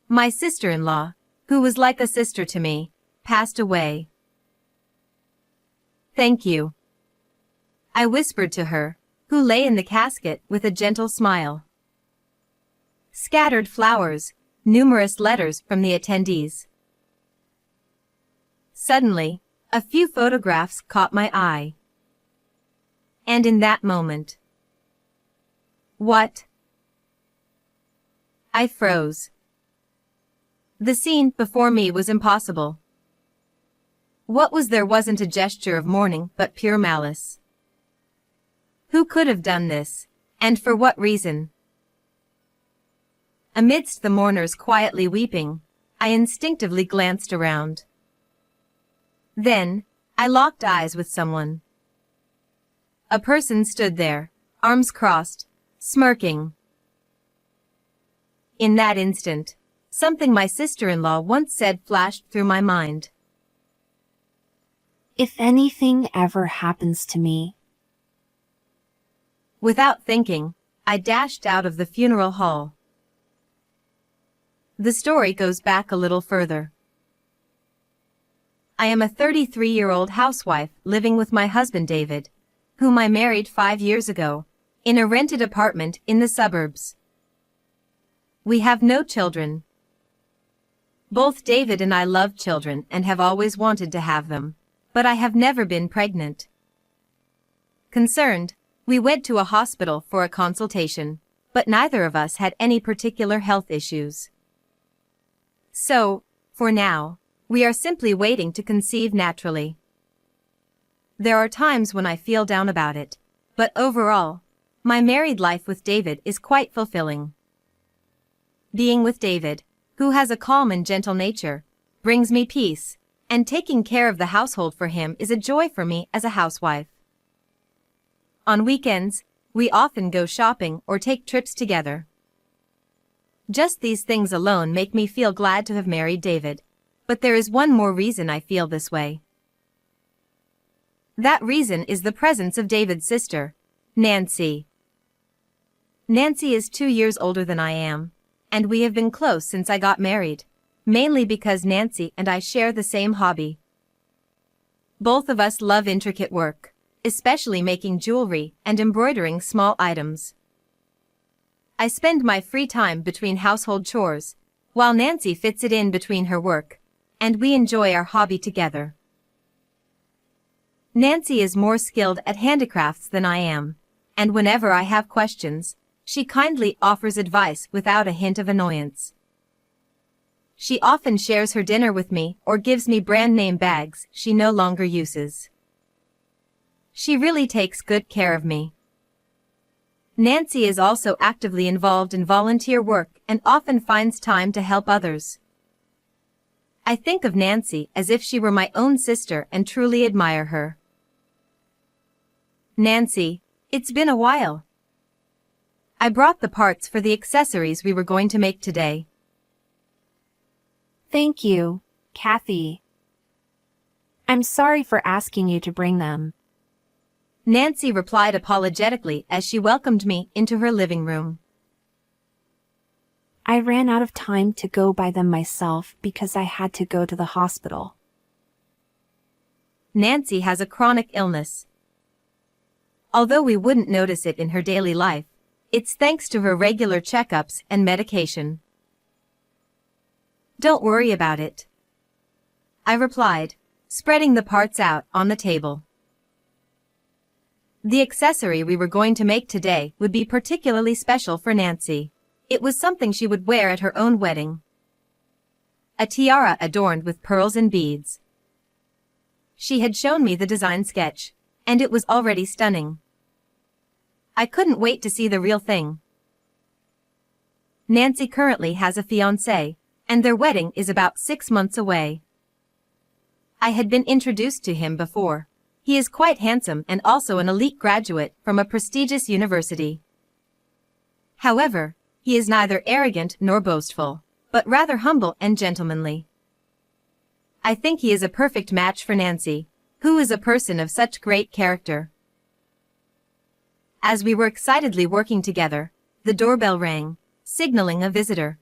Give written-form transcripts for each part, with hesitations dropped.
My sister-in-law, who was like a sister to me, passed away. Thank you, I whispered to her, who lay in the casket with a gentle smile. Scattered flowers, numerous letters from the attendees. Suddenly, a few photographs caught my eye. And in that moment, what? I froze. The scene before me was impossible. What was there wasn't a gesture of mourning but pure malice. Who could have done this, and for what reason? Amidst the mourners quietly weeping, I instinctively glanced around. Then, I locked eyes with someone. A person stood there, arms crossed, smirking. In that instant, something my sister-in-law once said flashed through my mind. If anything ever happens to me. Without thinking, I dashed out of the funeral hall. The story goes back a little further. I am a 33-year-old housewife living with my husband David, whom I married 5 years ago, in a rented apartment in the suburbs. We have no children. Both David and I love children and have always wanted to have them, but I have never been pregnant. Concerned, we went to a hospital for a consultation, but neither of us had any particular health issues. So, for now, we are simply waiting to conceive naturally. There are times when I feel down about it, but overall, my married life with David is quite fulfilling. Being with David, who has a calm and gentle nature, brings me peace, and taking care of the household for him is a joy for me as a housewife. On weekends, we often go shopping or take trips together. Just these things alone make me feel glad to have married David, but there is one more reason I feel this way. That reason is the presence of David's sister, Nancy. Nancy is 2 years older than I am, and we have been close since I got married, mainly because Nancy and I share the same hobby. Both of us love intricate work, especially making jewelry and embroidering small items. I spend my free time between household chores, while Nancy fits it in between her work, and we enjoy our hobby together. Nancy is more skilled at handicrafts than I am, and whenever I have questions, she kindly offers advice without a hint of annoyance. She often shares her dinner with me or gives me brand-name bags she no longer uses. She really takes good care of me. Nancy is also actively involved in volunteer work and often finds time to help others. I think of Nancy as if she were my own sister and truly admire her. Nancy, it's been a while. I brought the parts for the accessories we were going to make today. Thank you, Kathy. I'm sorry for asking you to bring them. Nancy replied apologetically as she welcomed me into her living room. I ran out of time to go buy them myself because I had to go to the hospital. Nancy has a chronic illness. Although we wouldn't notice it in her daily life, it's thanks to her regular checkups and medication. Don't worry about it, I replied, spreading the parts out on the table. The accessory we were going to make today would be particularly special for Nancy. It was something she would wear at her own wedding. A tiara adorned with pearls and beads. She had shown me the design sketch, and it was already stunning. I couldn't wait to see the real thing. Nancy currently has a fiancé, and their wedding is about 6 months away. I had been introduced to him before. He is quite handsome and also an elite graduate from a prestigious university. However, he is neither arrogant nor boastful, but rather humble and gentlemanly. I think he is a perfect match for Nancy, who is a person of such great character. As we were excitedly working together, the doorbell rang, signaling a visitor.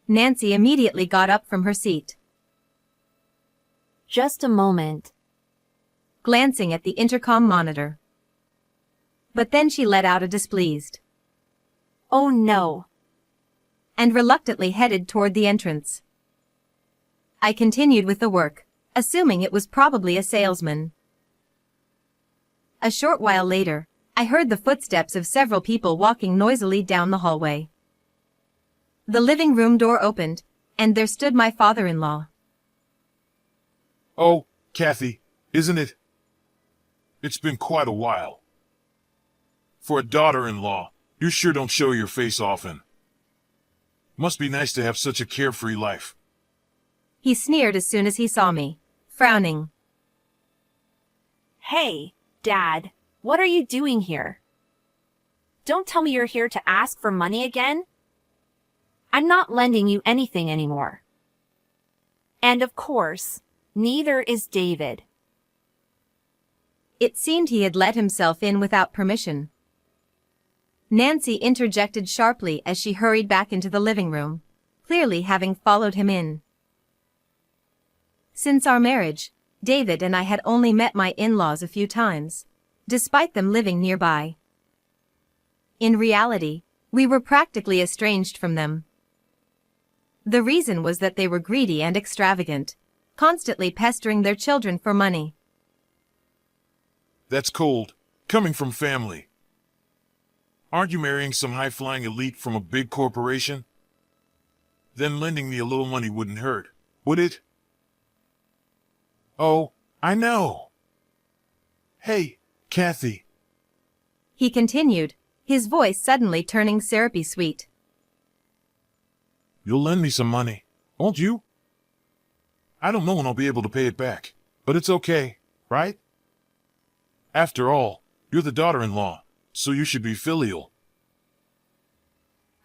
Nancy immediately got up from her seat, Just a moment. glancing at the intercom monitor. But then she let out a displeased, Oh no. and reluctantly headed toward the entrance. I continued with the work, assuming it was probably a salesman. A short while later, I heard the footsteps of several people walking noisily down the hallway. The living room door opened, and there stood my father-in-law. Oh, Kathy, isn't it? It's been quite a while. For a daughter-in-law, you sure don't show your face often. Must be nice to have such a carefree life. He sneered as soon as he saw me, frowning. Hey, Dad, what are you doing here? Don't tell me you're here to ask for money again. I'm not lending you anything anymore. And of course, neither is David. It seemed he had let himself in without permission. Nancy interjected sharply as she hurried back into the living room, clearly having followed him in. Since our marriage, David and I had only met my in-laws a few times, despite them living nearby. In reality, we were practically estranged from them. The reason was that they were greedy and extravagant, constantly pestering their children for money. That's cold, coming from family. Aren't you marrying some high-flying elite from a big corporation? Then lending me a little money wouldn't hurt, would it? Oh, I know. Hey, Kathy. He continued, his voice suddenly turning syrupy sweet. You'll lend me some money, won't you? I don't know when I'll be able to pay it back, but it's okay, right? After all, you're the daughter-in-law, so you should be filial.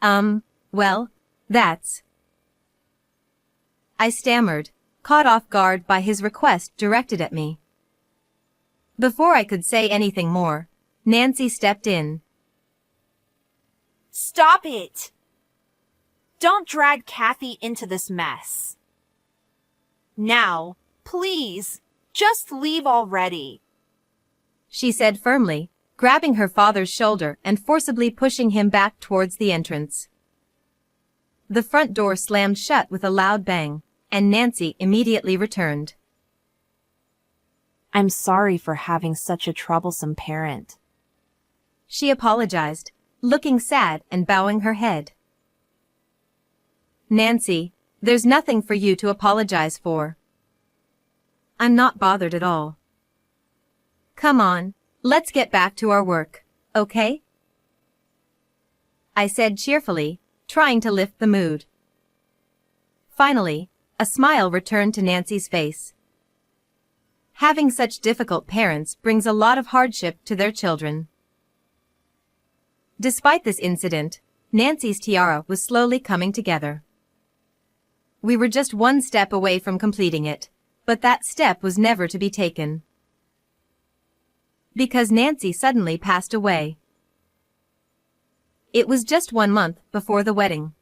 Well, that's... I stammered, caught off guard by his request directed at me. Before I could say anything more, Nancy stepped in. Stop it! Don't drag Kathy into this mess. Now, please, just leave already. She said firmly, grabbing her father's shoulder and forcibly pushing him back towards the entrance. The front door slammed shut with a loud bang, and Nancy immediately returned. I'm sorry for having such a troublesome parent. She apologized, looking sad and bowing her head. Nancy, there's nothing for you to apologize for. I'm not bothered at all. Come on, let's get back to our work, okay? I said cheerfully, trying to lift the mood. Finally, a smile returned to Nancy's face. Having such difficult parents brings a lot of hardship to their children. Despite this incident, Nancy's tiara was slowly coming together. We were just one step away from completing it, but that step was never to be taken. Because Nancy suddenly passed away. It was just 1 month before the wedding.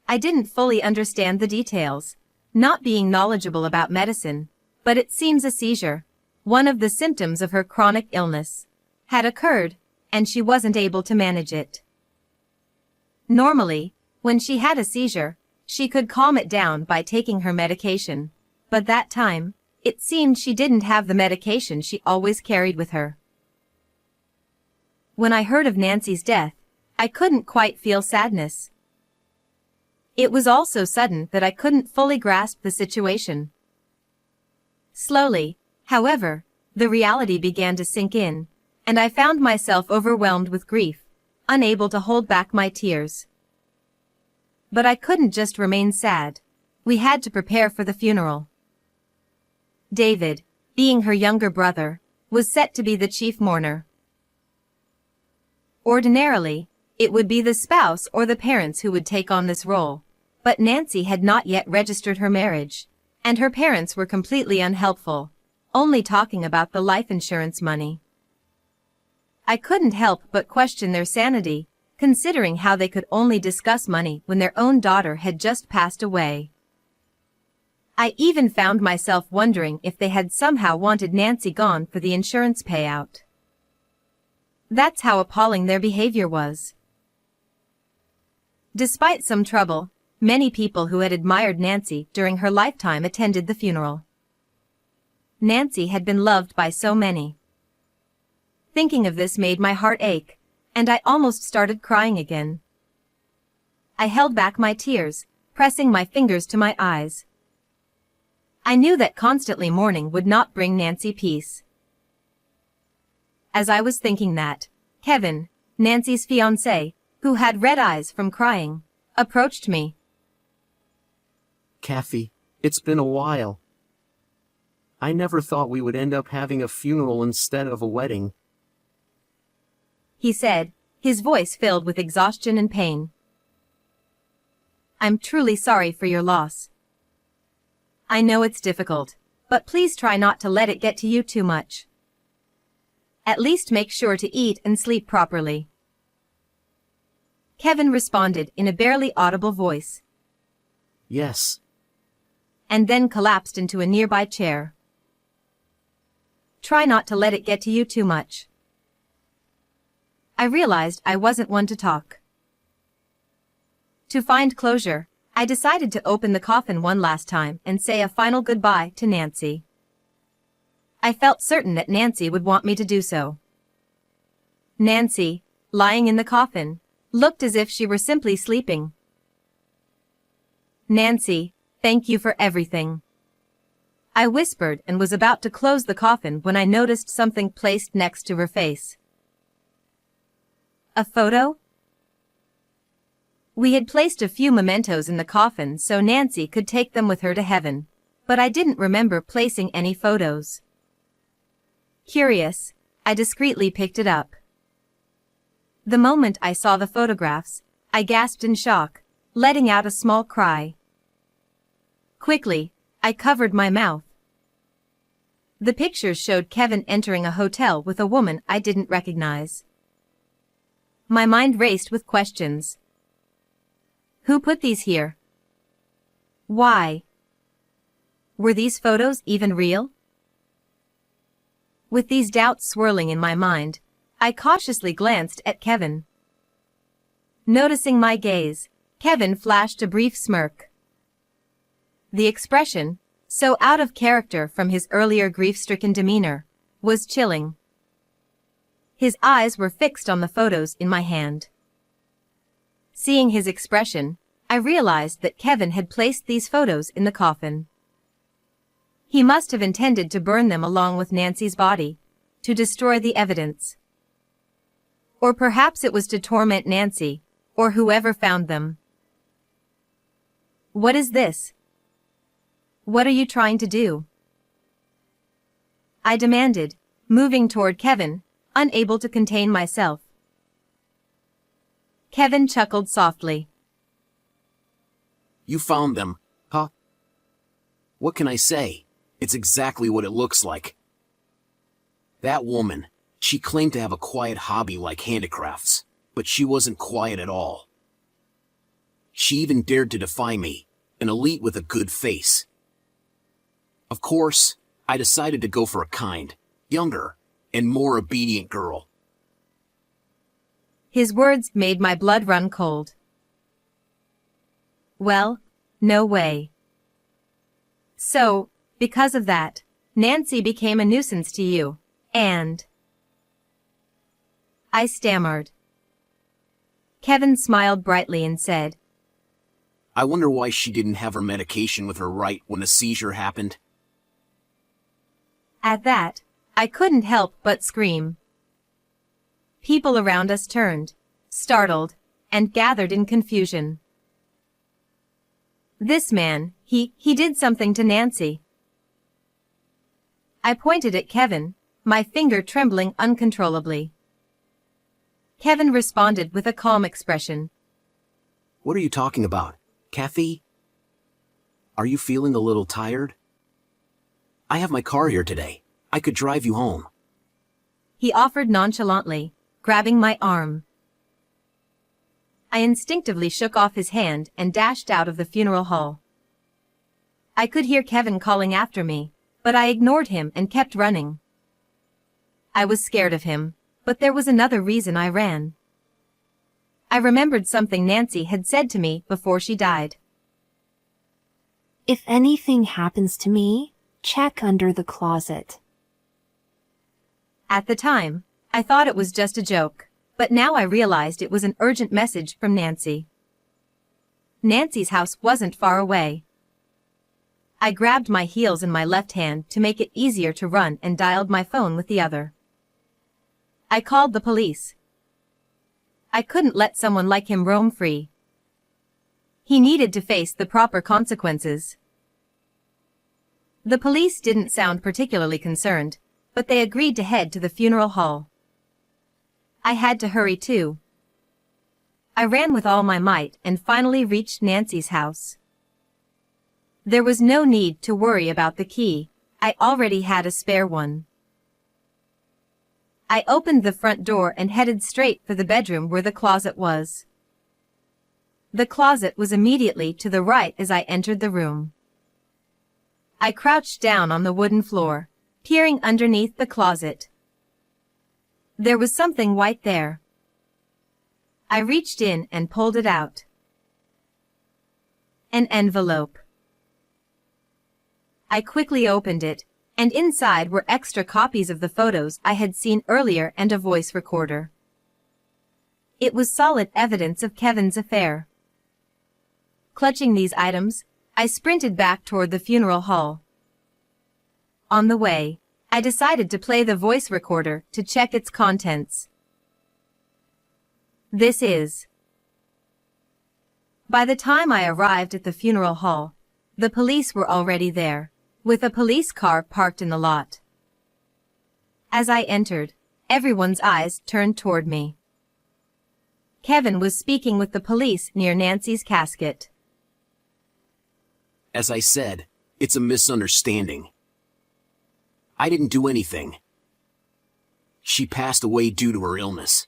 I didn't fully understand the details, not being knowledgeable about medicine, but it seems a seizure, one of the symptoms of her chronic illness, had occurred, and she wasn't able to manage it. Normally, when she had a seizure, she could calm it down by taking her medication, but that time, it seemed she didn't have the medication she always carried with her. When I heard of Nancy's death, I couldn't quite feel sadness. It was all so sudden that I couldn't fully grasp the situation. Slowly, however, the reality began to sink in, and I found myself overwhelmed with grief, unable to hold back my tears. But I couldn't just remain sad. We had to prepare for the funeral. David, being her younger brother, was set to be the chief mourner. Ordinarily, it would be the spouse or the parents who would take on this role, but Nancy had not yet registered her marriage, and her parents were completely unhelpful, only talking about the life insurance money. I couldn't help but question their sanity, considering how they could only discuss money when their own daughter had just passed away. I even found myself wondering if they had somehow wanted Nancy gone for the insurance payout. That's how appalling their behavior was. Despite some trouble, many people who had admired Nancy during her lifetime attended the funeral. Nancy had been loved by so many. Thinking of this made my heart ache, and I almost started crying again. I held back my tears, pressing my fingers to my eyes. I knew that constantly mourning would not bring Nancy peace. As I was thinking that, Kevin, Nancy's fiancé, who had red eyes from crying, approached me. Kathy, it's been a while. I never thought we would end up having a funeral instead of a wedding. He said, his voice filled with exhaustion and pain. I'm truly sorry for your loss. I know it's difficult, but please try not to let it get to you too much. At least make sure to eat and sleep properly. Kevin responded in a barely audible voice. Yes. And then collapsed into a nearby chair. Try not to let it get to you too much. I realized I wasn't one to talk. To find closure, I decided to open the coffin one last time and say a final goodbye to Nancy. I felt certain that Nancy would want me to do so. Nancy, lying in the coffin, looked as if she were simply sleeping. Nancy, thank you for everything. I whispered and was about to close the coffin when I noticed something placed next to her face. A photo? We had placed a few mementos in the coffin so Nancy could take them with her to heaven, but I didn't remember placing any photos. Curious, I discreetly picked it up. The moment I saw the photographs, I gasped in shock, letting out a small cry. Quickly, I covered my mouth. The pictures showed Kevin entering a hotel with a woman I didn't recognize. My mind raced with questions. Who put these here? Why? Were these photos even real? With these doubts swirling in my mind, I cautiously glanced at Kevin. Noticing my gaze, Kevin flashed a brief smirk. The expression, so out of character from his earlier grief-stricken demeanor, was chilling. His eyes were fixed on the photos in my hand. Seeing his expression, I realized that Kevin had placed these photos in the coffin. He must have intended to burn them along with Nancy's body, to destroy the evidence. Or perhaps it was to torment Nancy, or whoever found them. What is this? What are you trying to do? I demanded, moving toward Kevin, unable to contain myself. Kevin chuckled softly. You found them, huh? What can I say? It's exactly what it looks like. That woman, she claimed to have a quiet hobby like handicrafts, but she wasn't quiet at all. She even dared to defy me, an elite with a good face. Of course, I decided to go for a kind, younger, and more obedient girl. His words made my blood run cold. Well, no way. So, because of that, Nancy became a nuisance to you, and... I stammered. Kevin smiled brightly and said, I wonder why she didn't have her medication with her right when the seizure happened. At that, I couldn't help but scream. People around us turned, startled, and gathered in confusion. This man, he did something to Nancy. I pointed at Kevin, my finger trembling uncontrollably. Kevin responded with a calm expression. What are you talking about, Kathy? Are you feeling a little tired? I have my car here today. I could drive you home. He offered nonchalantly, grabbing my arm. I instinctively shook off his hand and dashed out of the funeral hall. I could hear Kevin calling after me, but I ignored him and kept running. I was scared of him, but there was another reason I ran. I remembered something Nancy had said to me before she died. If anything happens to me, check under the closet. At the time, I thought it was just a joke, but now I realized it was an urgent message from Nancy. Nancy's house wasn't far away. I grabbed my heels in my left hand to make it easier to run and dialed my phone with the other. I called the police. I couldn't let someone like him roam free. He needed to face the proper consequences. The police didn't sound particularly concerned, but they agreed to head to the funeral hall. I had to hurry too. I ran with all my might and finally reached Nancy's house. There was no need to worry about the key. I already had a spare one. I opened the front door and headed straight for the bedroom where the closet was. The closet was immediately to the right as I entered the room. I crouched down on the wooden floor, peering underneath the closet. There was something white there. I reached in and pulled it out. An envelope. I quickly opened it, and inside were extra copies of the photos I had seen earlier and a voice recorder. It was solid evidence of Kevin's affair. Clutching these items, I sprinted back toward the funeral hall. On the way, I decided to play the voice recorder to check its contents. This is. By the time I arrived at the funeral hall, the police were already there, with a police car parked in the lot. As I entered, everyone's eyes turned toward me. Kevin was speaking with the police near Nancy's casket. As I said, it's a misunderstanding. I didn't do anything. She passed away due to her illness.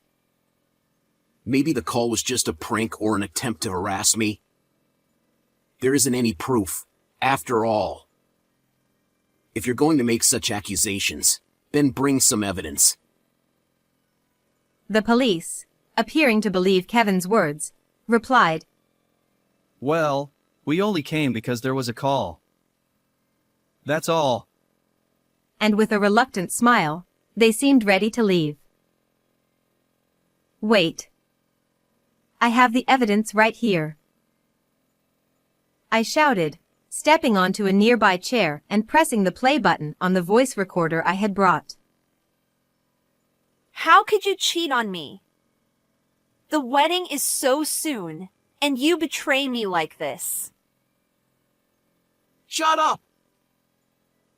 Maybe the call was just a prank or an attempt to harass me. There isn't any proof, after all. If you're going to make such accusations, then bring some evidence. The police, appearing to believe Kevin's words, replied, Well, we only came because there was a call. That's all. And with a reluctant smile, they seemed ready to leave. Wait. I have the evidence right here. I shouted, stepping onto a nearby chair and pressing the play button on the voice recorder I had brought. How could you cheat on me? The wedding is so soon, and you betray me like this. Shut up!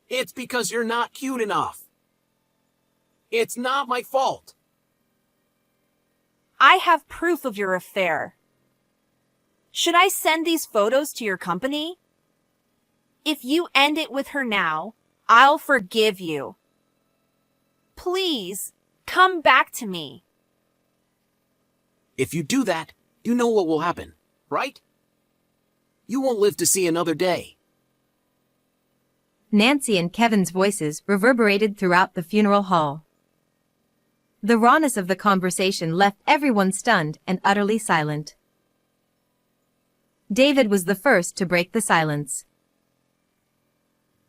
It's because you're not cute enough. It's not my fault. I have proof of your affair. Should I send these photos to your company? If you end it with her now, I'll forgive you. Please, come back to me. If you do that, you know what will happen, right? You won't live to see another day. Nancy and Kevin's voices reverberated throughout the funeral hall. The rawness of the conversation left everyone stunned and utterly silent. David was the first to break the silence.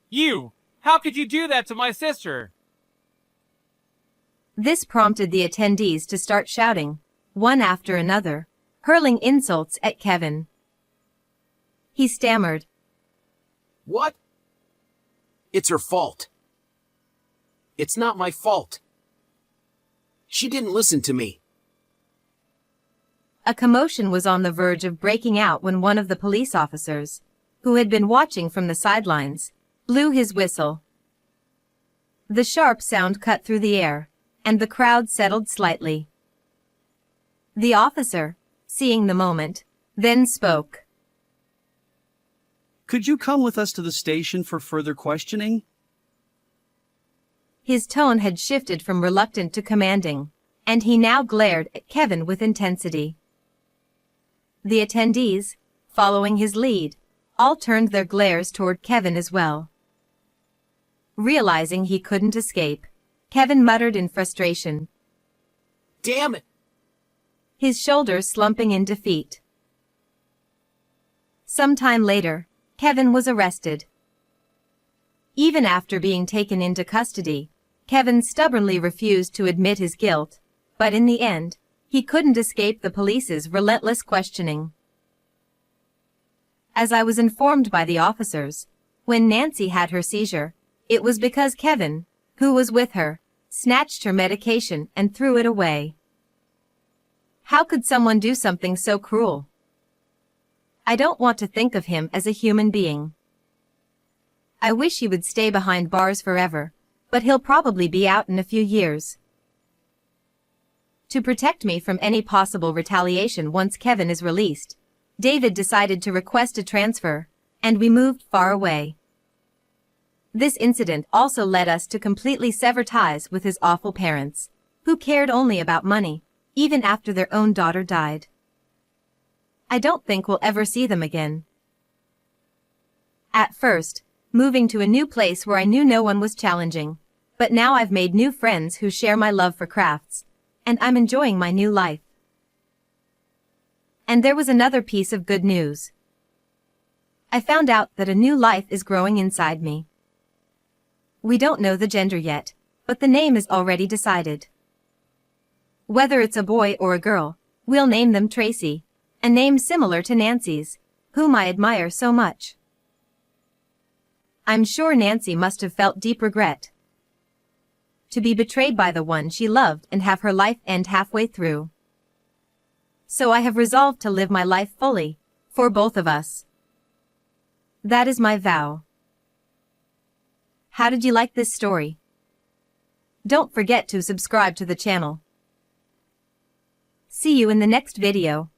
You! How could you do that to my sister? This prompted the attendees to start shouting, one after another, hurling insults at Kevin. He stammered, What? It's her fault. It's not my fault. She didn't listen to me. A commotion was on the verge of breaking out when one of the police officers, who had been watching from the sidelines, blew his whistle. The sharp sound cut through the air, and the crowd settled slightly. The officer, seeing the moment, then spoke. Could you come with us to the station for further questioning? His tone had shifted from reluctant to commanding, and he now glared at Kevin with intensity. The attendees, following his lead, all turned their glares toward Kevin as well. Realizing he couldn't escape, Kevin muttered in frustration, Damn it! his shoulders slumping in defeat. Sometime later, Kevin was arrested. Even after being taken into custody, Kevin stubbornly refused to admit his guilt, but in the end, he couldn't escape the police's relentless questioning. As I was informed by the officers, when Nancy had her seizure, it was because Kevin, who was with her, snatched her medication and threw it away. How could someone do something so cruel? I don't want to think of him as a human being. I wish he would stay behind bars forever, but he'll probably be out in a few years. To protect me from any possible retaliation once Kevin is released, David decided to request a transfer, and we moved far away. This incident also led us to completely sever ties with his awful parents, who cared only about money, even after their own daughter died. I don't think we'll ever see them again. At first, moving to a new place where I knew no one was challenging, but now I've made new friends who share my love for crafts, and I'm enjoying my new life. And there was another piece of good news. I found out that a new life is growing inside me. We don't know the gender yet, but the name is already decided. Whether it's a boy or a girl, we'll name them Tracy, a name similar to Nancy's, whom I admire so much. I'm sure Nancy must have felt deep regret to be betrayed by the one she loved and have her life end halfway through. So I have resolved to live my life fully, for both of us. That is my vow. How did you like this story? Don't forget to subscribe to the channel. See you in the next video.